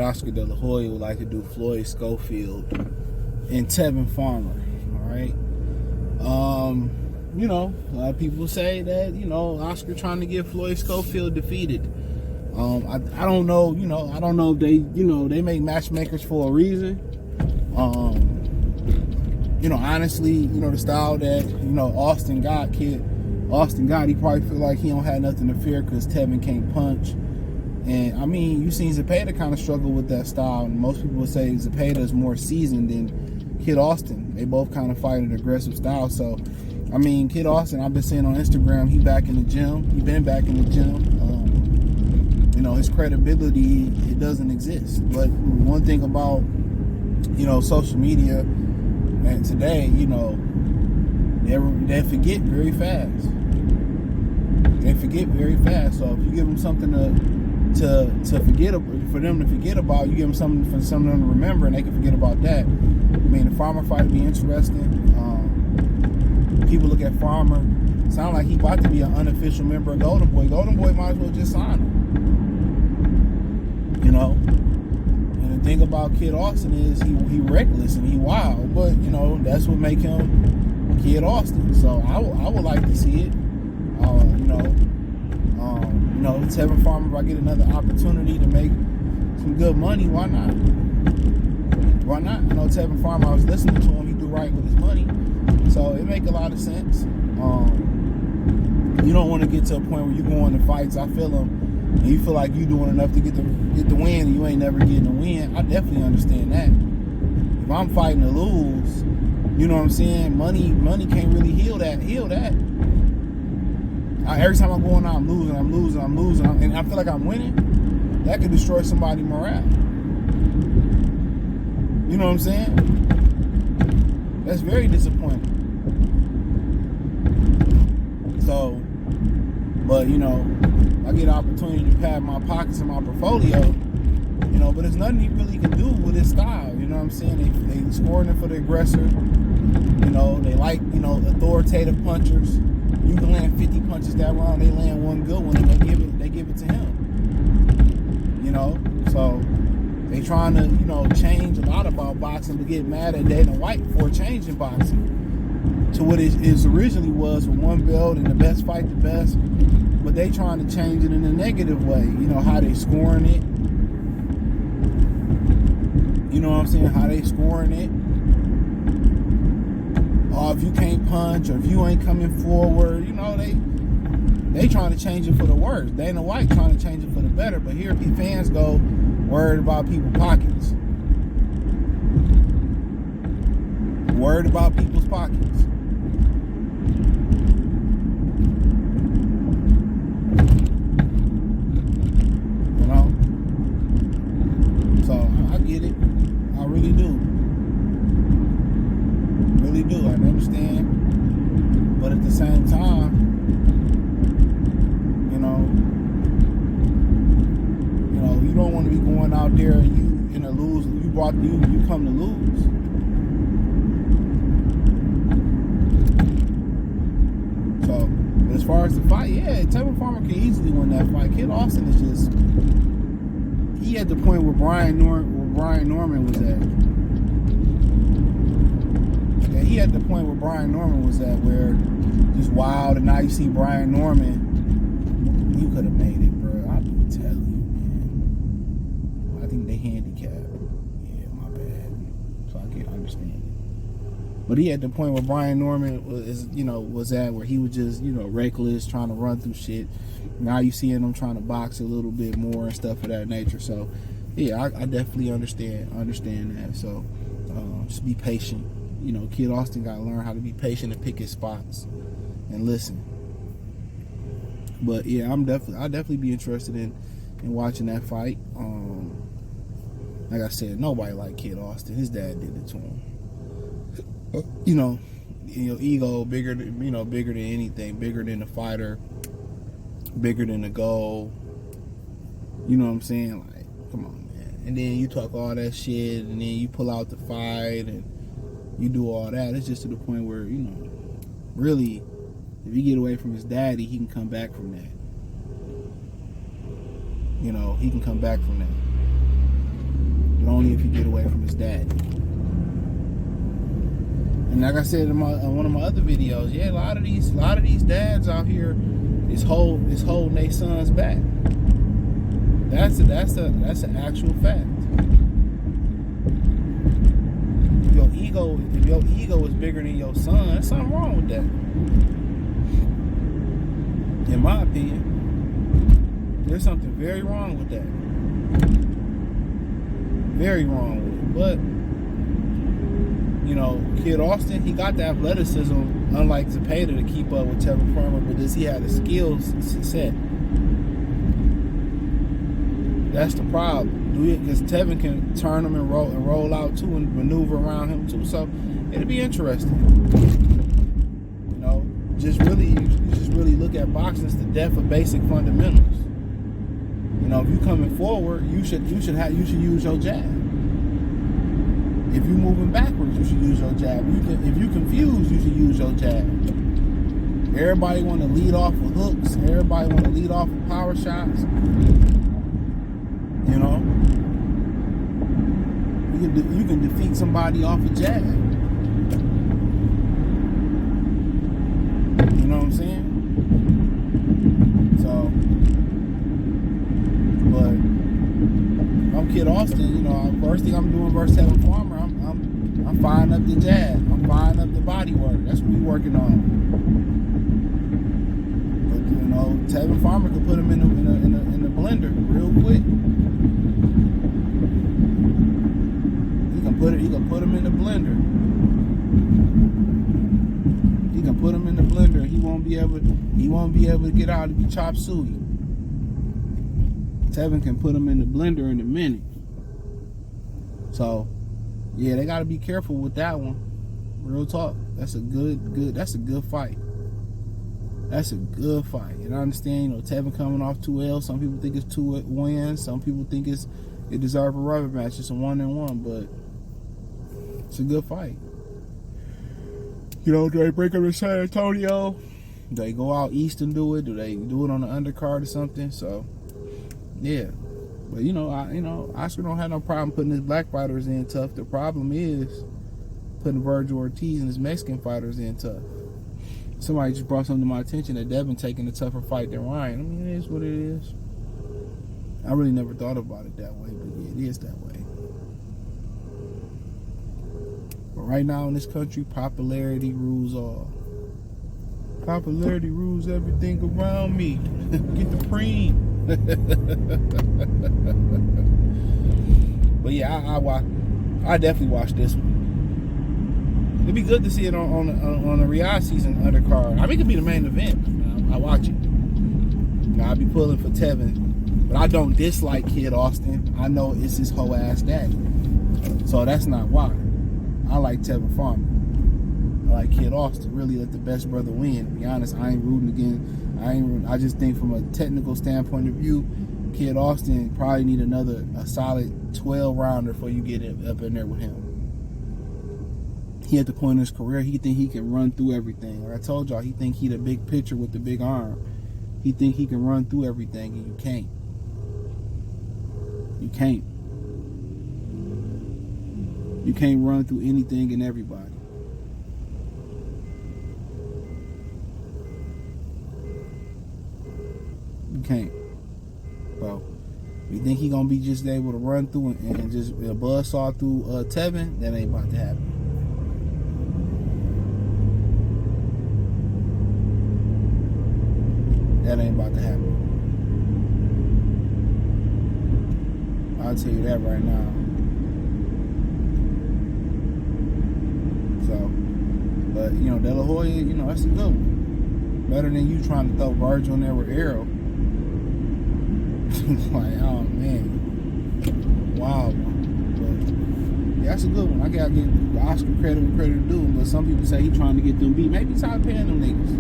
Oscar De La Hoya would like to do Floyd, Schofield, and Tevin Farmer. All right. You know, a lot of people say that, you know, Oscar trying to get Floyd Schofield defeated. I don't know, you know, I don't know if they, you know, they make matchmakers for a reason. You know, honestly, you know, the style that, you know, Austin got, he probably feel like he don't have nothing to fear because Tevin can't punch. And I mean, you seen Zepeda kind of struggle with that style. And most people would say Zepeda is more seasoned than Kid Austin. They both kind of fight an aggressive style. So, I mean, Kid Austin, I've been seeing on Instagram, he back in the gym. He been back in the gym. You know, his credibility, it doesn't exist. But one thing about, you know, social media and today, you know, they forget very fast. They forget very fast. So if you give them something to forget, for them to forget about, you give them something for some of them to remember, and they can forget about that. I mean, the Farmer fight would be interesting. People look at Farmer, sound like he about to be an unofficial member of Golden Boy. Golden Boy might as well just sign him. You know, and the thing about Kid Austin is he reckless and he wild, but you know that's what make him Kid Austin. So I would like to see it. You know, Tevin Farmer, if I get another opportunity to make some good money, why not? Why not? You know, Tevin Farmer, I was listening to him. He do right with his money, so it make a lot of sense. You don't want to get to a point where you go into fights. I feel them. And you feel like you doing enough to get the win, and you ain't never getting the win. I definitely understand that. If I'm fighting to lose, you know what I'm saying? Money can't really heal that. Every time I'm going out, I'm losing, and I feel like I'm winning. That could destroy somebody's morale. You know what I'm saying? That's very disappointing. So, but you know, I get an opportunity to pad my pockets and my portfolio, you know, but there's nothing he really can do with his style, you know what I'm saying? They scoring it for the aggressor, you know, they like, you know, authoritative punchers. You can land 50 punches that round, they land one good one, and they give it to him. You know, so they trying to, you know, change a lot about boxing, to get mad at Dana White for changing boxing to what it originally was, with one belt and the best fight the best. But they trying to change it in a negative way. You know, how they scoring it. You know what I'm saying? How they scoring it. Or if you can't punch, or if you ain't coming forward, you know, they trying to change it for the worse. Dana White trying to change it for the better. But here fans go worried about people's pockets. Worried about people's pockets. I get it. I really do. Really do. I understand. But at the same time, you know, you don't want to be going out there and you in a lose. You come to lose. So as far as the fight, yeah, Tevin Farmer can easily win that fight. Kid Austin is just, he at the point where Brian Norman was at. Yeah, he at the point where Brian Norman was at, where just wild, and now you see Brian Norman. You could have made it, bro. I'll tell you, man. I think they handicapped. Yeah, my bad. So I can understand it. But he at the point where Brian Norman was at, where he was just, you know, reckless, trying to run through shit. Now you seeing him trying to box a little bit more and stuff of that nature. So yeah, I definitely understand that. So just be patient. You know, Kid Austin got to learn how to be patient and pick his spots and listen. But yeah, I'll definitely be interested in watching that fight. Like I said, nobody like Kid Austin. His dad did it to him. You know, ego bigger than anything, bigger than the fighter, bigger than the goal. You know what I'm saying? Like, come on, man. And then you talk all that shit, and then you pull out the fight, and you do all that. It's just to the point where, you know, really, if you get away from his daddy, he can come back from that. You know, he can come back from that. only if you get away from his dad. And like I said in one of my other videos, yeah, a lot of these dads out here is holding their sons back. That's an actual fact. If your ego is bigger than your son, there's something wrong with that. In my opinion, there's something very wrong with that. Very wrong with it. But you know, Kid Austin, he got the athleticism, unlike Zepeda, to keep up with Tevin Farmer, but does he have the skills set? That's the problem. Because Tevin can turn him and roll out too, and maneuver around him too. So it'll be interesting. You know, just really look at boxing as the death of basic fundamentals. You know, if you coming forward, you should use your jab. If you're moving backwards, you should use your jab. If you confused, you should use your jab. Everybody want to lead off with hooks. Everybody want to lead off with power shots. You know, you can defeat somebody off a jab. You know what I'm saying? So, but I'm Kid Austin. You know, first thing I'm doing versus Tevin Farmer, I'm firing up the jab. I'm firing up the body work. That's what we working on. But you know, Tevin Farmer could put him in the blender real quick. He can put him in the blender. He can put him in the blender. He won't be able to get out and be chop suey. Tevin can put him in the blender in a minute. So, yeah, they got to be careful with that one. Real talk. That's a good fight. That's a good fight. And I understand, you know, Tevin coming off 2 L's. Some people think it's 2 wins. Some people think it deserves a rubber match. It's a 1-1, but it's a good fight. You know, do they break up in San Antonio? Do they go out east and do it? Do they do it on the undercard or something? So, yeah. But Oscar don't have no problem putting his black fighters in tough. The problem is putting Virgil Ortiz and his Mexican fighters in tough. Somebody just brought something to my attention that Devin taking a tougher fight than Ryan. I mean, it is what it is. I really never thought about it that way, but yeah, it is that way. But right now in this country, popularity rules all. Popularity rules everything around me. Get the preem. But yeah, I definitely watch this one. It'd be good to see it on the Riyadh season undercard. I mean, it could be the main event. I watch it. I'll be pulling for Tevin, but I don't dislike Kid Austin. I know it's his whole ass daddy, so that's not why. I like Tevin Farmer. I like Kid Austin. Really let the best brother win. To be honest, I ain't rooting again. I just think from a technical standpoint of view, Kid Austin probably need a solid 12-rounder before you get up in there with him. He at the point in his career, he think he can run through everything. Like I told y'all, he think he the big pitcher with the big arm. He think he can run through everything, and you can't. You can't. You can't run through anything and everybody. You can't. So, you think he gonna be just able to run through and just buzzsaw through Tevin? That ain't about to happen. That ain't about to happen. I'll tell you that right now. So, but you know, De La Hoya, you know, that's a good one. Better than you trying to throw Virgil in there with Arrow. Like, oh man, wow. But yeah, that's a good one. I gotta give Oscar credit where credit due. But some people say he trying to get them beat. Maybe he's tired of paying them niggas.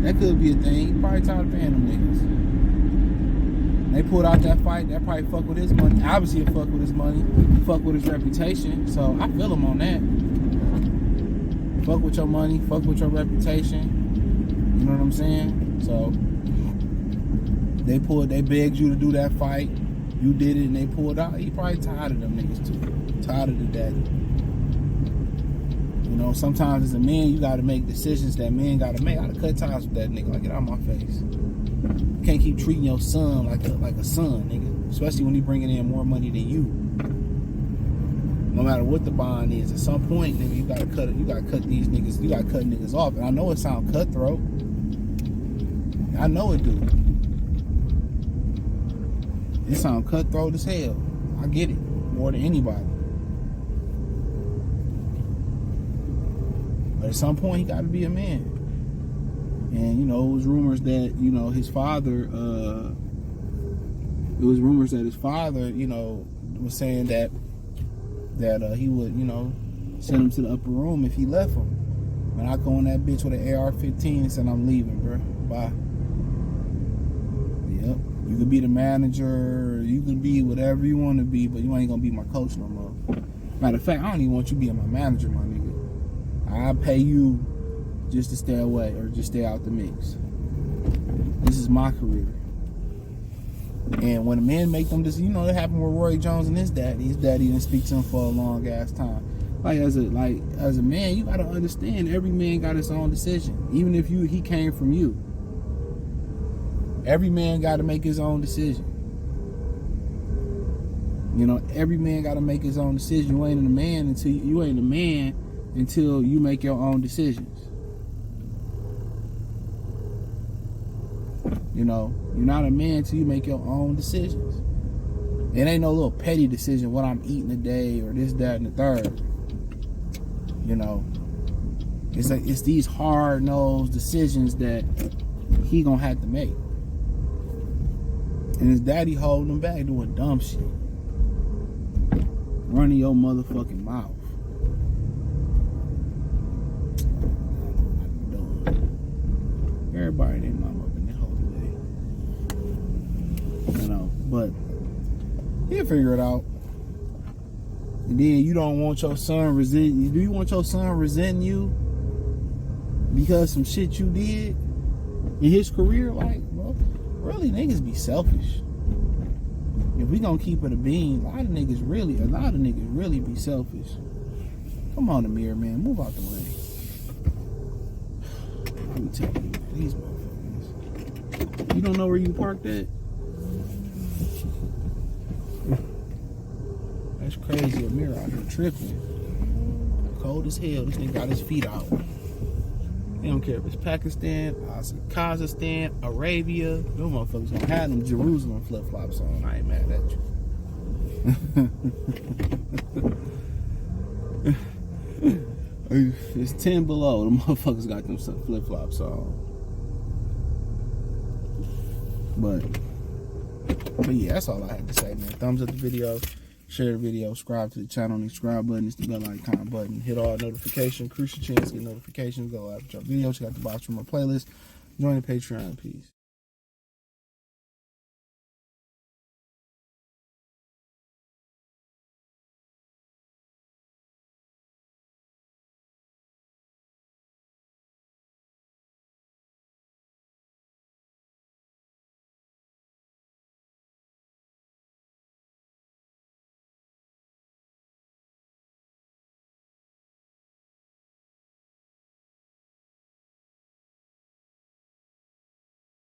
That could be a thing. He probably tired of paying them niggas. They pulled out that fight. That probably fuck with his money. Obviously, it fuck with his money. Fuck with his reputation. So I feel him on that. Fuck with your money. Fuck with your reputation. You know what I'm saying? So they begged you to do that fight. You did it and they pulled out. He probably tired of them niggas too. Tired of the daddy. You know, sometimes as a man, you got to make decisions that men got to make. I gotta cut ties with that nigga. Like, get out of my face. You can't keep treating your son like a son, nigga. Especially when he bringing in more money than you. No matter what the bond is, at some point, nigga, you gotta cut these niggas. You gotta cut niggas off. And I know it sound cutthroat. I know it do. It sound cutthroat as hell. I get it more than anybody. But at some point, he got to be a man. And, you know, it was rumors that, you know, his father, you know, was saying that he would, you know, send him to the upper room if he left him. When I go on that bitch with an AR-15 and said, I'm leaving, bro. Bye. Yep. You could be the manager, you could be whatever you want to be, but you ain't going to be my coach no more. Matter of fact, I don't even want you being my manager, my nigga. I pay you just to stay away or just stay out the mix. This is my career. And when a man make them, you know, it happened with Roy Jones and his daddy. His daddy didn't speak to him for a long ass time. Like as a man, you gotta understand every man got his own decision. Even if he came from you. Every man gotta make his own decision. You know, every man gotta make his own decision. You ain't a man until you make your own decisions. You know, you're not a man until you make your own decisions. It ain't no little petty decision, what I'm eating today or this, that, and the third. You know, it's these hard-nosed decisions that he gonna have to make. And his daddy holding him back doing dumb shit. Running your motherfucking mouth. Everybody ain't mama up in that whole day. You know, but he'll figure it out. And then you don't want your son resenting you. Do you want your son resenting you because some shit you did in his career? Like, well, really niggas be selfish. If we gonna keep it a bean, a lot of niggas really be selfish. Come on, Amir, man, move out the way. Let me tell you, these motherfuckers. You don't know where you parked at? That's crazy. Amir out here tripping. Cold as hell. This nigga got his feet out. They don't care if it's Pakistan, Kazakhstan, Arabia. Those motherfuckers gonna have them Jerusalem flip-flops on. I ain't mad at you. It's 10 below. The motherfuckers got them flip-flops on. But yeah, that's all I had to say, man. Thumbs up the video, share the video, subscribe to the channel. The subscribe button is the bell icon button. Hit all notifications. Crucial chance to get notifications. Go after your videos. Check out the box from my playlist. Join the Patreon. Peace.